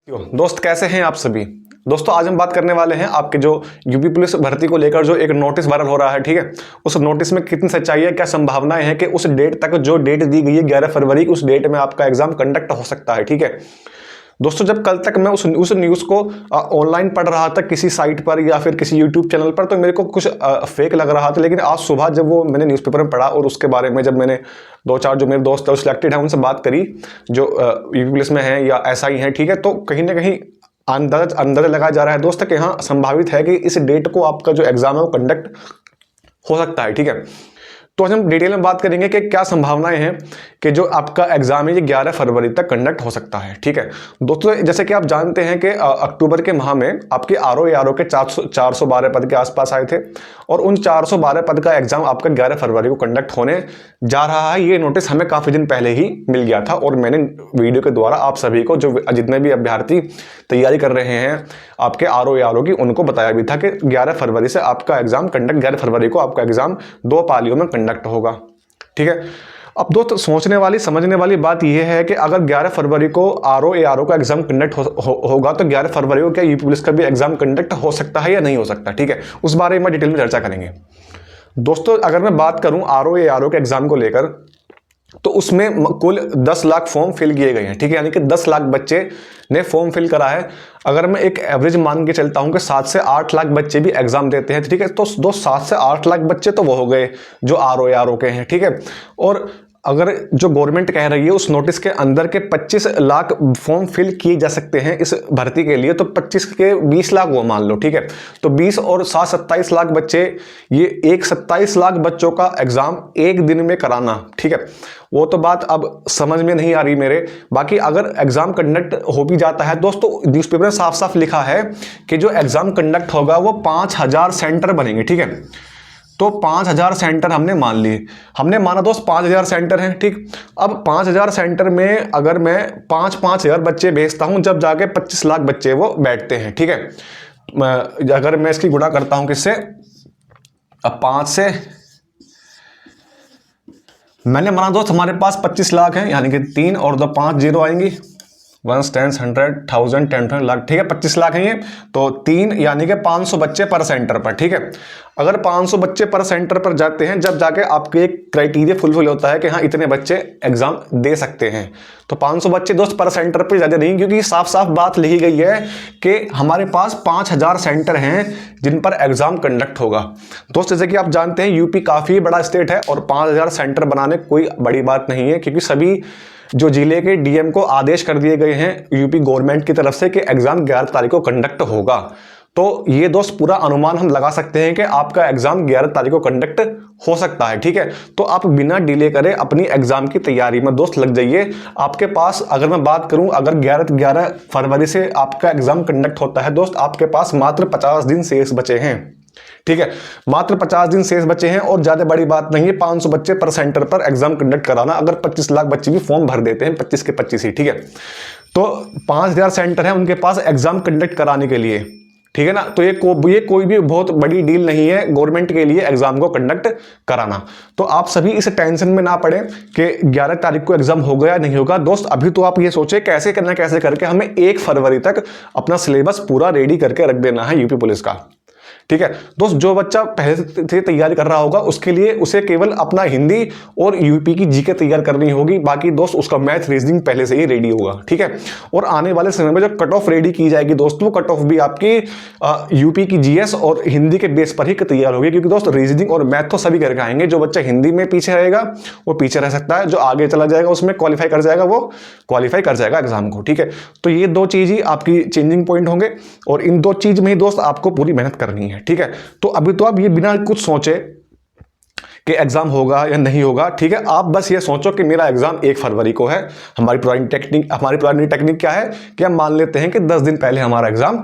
दोस्त कैसे हैं आप सभी। दोस्तों आज हम बात करने वाले हैं आपके जो यूपी पुलिस भर्ती को लेकर जो एक नोटिस वायरल हो रहा है, ठीक है। उस नोटिस में कितनी सच्चाई है, क्या संभावनाएं हैं कि उस डेट तक जो डेट दी गई है 11 फरवरी, उस डेट में आपका एग्जाम कंडक्ट हो सकता है, ठीक है। दोस्तों जब कल तक मैं उस न्यूज़ को ऑनलाइन पढ़ रहा था किसी साइट पर या फिर किसी यूट्यूब चैनल पर, तो मेरे को कुछ फेक लग रहा था। लेकिन आज सुबह जब वो मैंने न्यूज़पेपर में पढ़ा और उसके बारे में जब मैंने दो चार जो मेरे दोस्त है सिलेक्टेड है उनसे बात करी, जो यूपी पुलिस में है या एसआई हैं, ठीक है, तो कहीं ना कहीं अंदाजा लगाया जा रहा है दोस्त कि हाँ संभावित है कि इस डेट को आपका जो एग्जाम है वो कंडक्ट हो सकता है, ठीक है। तो आज हम डिटेल में बात करेंगे कि क्या संभावनाएं हैं कि जो आपका एग्जाम है ये 11 फरवरी तक कंडक्ट हो सकता है, ठीक है। दोस्तों जैसे कि आप जानते हैं कि अक्टूबर के माह में आपके आरओ के 412 पद के आसपास आए थे और उन 412 पद का एग्जाम आपका 11 फरवरी को कंडक्ट होने जा रहा है। ये नोटिस हमें काफ़ी दिन पहले ही मिल गया था और मैंने वीडियो के द्वारा आप सभी को, जो जितने भी अभ्यर्थी तैयारी कर रहे हैं आपके आरओ की, उनको बताया भी था कि 11 फरवरी से आपका एग्जाम कंडक्ट 11 फरवरी को आपका एग्जाम 2 पालियों में कंडक्ट होगा, ठीक है। अब दोस्त सोचने वाली समझने वाली बात यह है कि अगर 11 फरवरी को आरओ का एग्जाम कंडक्ट होगा तो 11 फरवरी को क्या यूपी पुलिस का भी एग्जाम कंडक्ट हो सकता है या नहीं हो सकता, ठीक है। उस बारे में डिटेल में चर्चा करेंगे। दोस्तों अगर मैं बात करूं आरओ के एग्जाम को लेकर, तो उसमें कुल 10 लाख फॉर्म फिल किए गए हैं, ठीक है। यानी कि 10 लाख बच्चे ने फॉर्म फिल करा है। अगर मैं एक एवरेज मान के चलता हूं कि 7 से 8 लाख बच्चे भी एग्जाम देते हैं, ठीक है, तो 7 से 8 लाख बच्चे तो वो हो गए जो आरओ के हैं, ठीक है। और अगर जो गवर्नमेंट कह रही है उस नोटिस के अंदर के 25 लाख फॉर्म फिल किए जा सकते हैं इस भर्ती के लिए, तो 25 के 20 लाख वो मान लो, ठीक है। तो 20 और 7 27 लाख बच्चे, ये 27 लाख बच्चों का एग्जाम एक दिन में कराना, ठीक है। वो तो बात अब समझ में नहीं आ रही मेरे। बाकी अगर एग्जाम कंडक्ट हो भी जाता है दोस्तों, न्यूज़पेपर में साफ साफ लिखा है कि जो एग्जाम कंडक्ट होगा वो 5000 सेंटर बनेंगे, ठीक है। तो 5000 सेंटर हमने मान लिए, हमने माना दोस्त 5000 सेंटर हैं, ठीक। अब 5000 सेंटर में अगर मैं 5,000 बच्चे भेजता हूं, जब जाके 25 लाख बच्चे वो बैठते हैं, ठीक है। अगर मैं इसकी गुणा करता हूं किससे, अब 5 से, मैंने माना दोस्त हमारे पास 25 लाख हैं, यानी कि 3 और 2 5 जीरो आएंगी, 1 10 100 1000 10 लाख, ठीक है। 25 लाख हैं ये, तो 3 यानी कि 500 बच्चे पर सेंटर पर, ठीक है। अगर 500 बच्चे पर सेंटर पर जाते हैं, जब जाके आपके एक क्राइटेरिया फुलफिल होता है कि हाँ इतने बच्चे एग्जाम दे सकते हैं, तो 500 बच्चे दोस्त पर सेंटर पर ज़्यादा नहीं, क्योंकि साफ साफ बात लिखी गई है कि हमारे पास 5000 सेंटर हैं जिन पर एग्जाम कंडक्ट होगा। दोस्त जैसे कि आप जानते हैं यूपी काफ़ी बड़ा स्टेट है और 5000 सेंटर बनाने कोई बड़ी बात नहीं है, क्योंकि सभी जो जिले के डीएम को आदेश कर दिए गए हैं यूपी गवर्नमेंट की तरफ से कि एग्जाम 11 तारीख को कंडक्ट होगा। तो ये दोस्त पूरा अनुमान हम लगा सकते हैं कि आपका एग्जाम 11 तारीख को कंडक्ट हो सकता है, ठीक है। तो आप बिना डिले करे अपनी एग्जाम की तैयारी में दोस्त लग जाइए। आपके पास अगर मैं बात करूं, अगर 11 फरवरी से आपका एग्जाम कंडक्ट होता है दोस्त, आपके पास मात्र 50 दिन शेष बचे हैं, ठीक है। मात्र 50 दिन शेष बचे हैं और ज्यादा बड़ी बात नहीं है 500 बच्चे पर सेंटर पर एग्जाम कंडक्ट कराना। अगर 25 लाख बच्चे भी फॉर्म भर देते हैं, 25 के 25 ही, ठीक है, तो 5000 सेंटर है उनके पास एग्जाम कंडक्ट कराने के लिए, ठीक है ना। तो ये कोई भी बहुत बड़ी डील नहीं है गवर्नमेंट के लिए एग्जाम को कंडक्ट कराना। तो आप सभी इस टेंशन में ना पड़े कि 11 तारीख को एग्जाम होगा या नहीं होगा। दोस्त अभी तो आप ये सोचे कैसे करना, कैसे करके हमें 1 फरवरी तक अपना सिलेबस पूरा रेडी करके रख देना है यूपी पुलिस का, ठीक है। दोस्त जो बच्चा पहले से तैयारी कर रहा होगा उसके लिए उसे केवल अपना हिंदी और यूपी की जीके तैयार करनी होगी। बाकी दोस्त उसका मैथ रीजनिंग पहले से ही रेडी होगा, ठीक है। और आने वाले समय में जो कट ऑफ रेडी की जाएगी दोस्त, वो कट ऑफ भी आपकी यूपी की जीएस और हिंदी के बेस पर ही तैयार होगी, क्योंकि दोस्त रीजनिंग और मैथ तो सभी करके आएंगे। जो बच्चा हिंदी में पीछे रहेगा वो पीछे रह सकता है, जो आगे चला जाएगा उसमें क्वालिफाई कर जाएगा वो क्वालिफाई कर जाएगा एग्जाम को, ठीक है। तो ये 2 चीज ही आपकी चेंजिंग पॉइंट होंगे और इन 2 चीज में ही दोस्त आपको पूरी मेहनत करनी है, ठीक है। तो अभी तो आप ये बिना कुछ सोचे कि एग्जाम होगा या नहीं होगा, ठीक है, आप बस ये सोचो कि मेरा एग्जाम 1 फरवरी को है। हमारी पुरानी टेक्निक क्या है कि हम मान लेते हैं कि 10 दिन पहले हमारा एग्जाम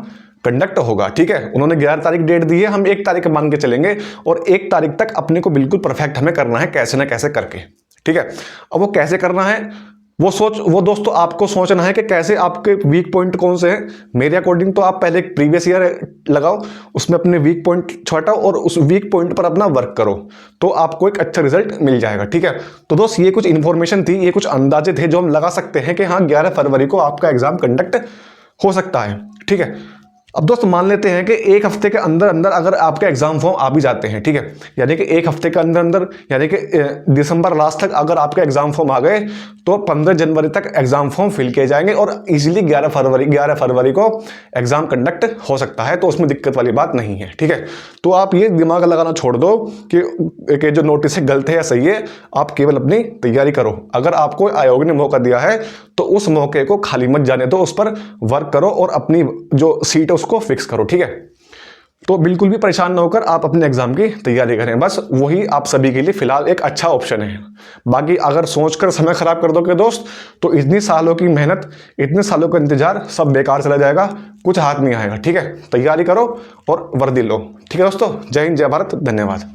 कंडक्ट होगा, ठीक है। उन्होंने 11 तारीख डेट दी है, हम 1 तारीख मान के चलेंगे और 1 तारीख तक अपने को बिल्कुल परफेक्ट हमें करना है कैसे ना कैसे करके, ठीक है। अब वो कैसे करना है वो दोस्तों आपको सोचना है कि कैसे, आपके वीक पॉइंट कौन से हैं। मेरे अकॉर्डिंग तो आप पहले एक प्रीवियस ईयर लगाओ, उसमें अपने वीक पॉइंट छाटाओ और उस वीक पॉइंट पर अपना वर्क करो, तो आपको एक अच्छा रिजल्ट मिल जाएगा, ठीक है। तो दोस्त ये कुछ इन्फॉर्मेशन थी, ये कुछ अंदाजे थे जो हम लगा सकते हैं कि हाँ 11 फरवरी को आपका एग्जाम कंडक्ट हो सकता है, ठीक है। अब दोस्त मान लेते हैं कि एक हफ्ते के अंदर अंदर अगर आपके एग्जाम फॉर्म आ भी जाते हैं, ठीक है, यानी कि एक हफ्ते के अंदर अंदर, यानी कि दिसंबर लास्ट तक अगर आपके एग्जाम फॉर्म आ गए तो 15 जनवरी तक एग्जाम फॉर्म फिल किए जाएंगे और इजीली 11 फरवरी को एग्जाम कंडक्ट हो सकता है, तो उसमें दिक्कत वाली बात नहीं है, ठीक है। तो आप ये दिमाग लगाना छोड़ दो कि जो नोटिस है गलत है या सही है, आप केवल अपनी तैयारी करो। अगर आपको आयोग ने मौका दिया है तो उस मौके को खाली मत जाने दो, उस पर वर्क करो और अपनी जो सीट है उसको फिक्स करो, ठीक है। तो बिल्कुल भी परेशान ना होकर आप अपने एग्जाम की तैयारी करें, बस वही आप सभी के लिए फिलहाल एक अच्छा ऑप्शन है। बाकी अगर सोचकर समय खराब कर दोगे दोस्त तो इतनी सालों की मेहनत, इतने सालों का इंतजार सब बेकार चला जाएगा, कुछ हाथ नहीं आएगा, ठीक है। तैयारी करो और वर्दी लो, ठीक है दोस्तों। जय हिंद, जय भारत, धन्यवाद।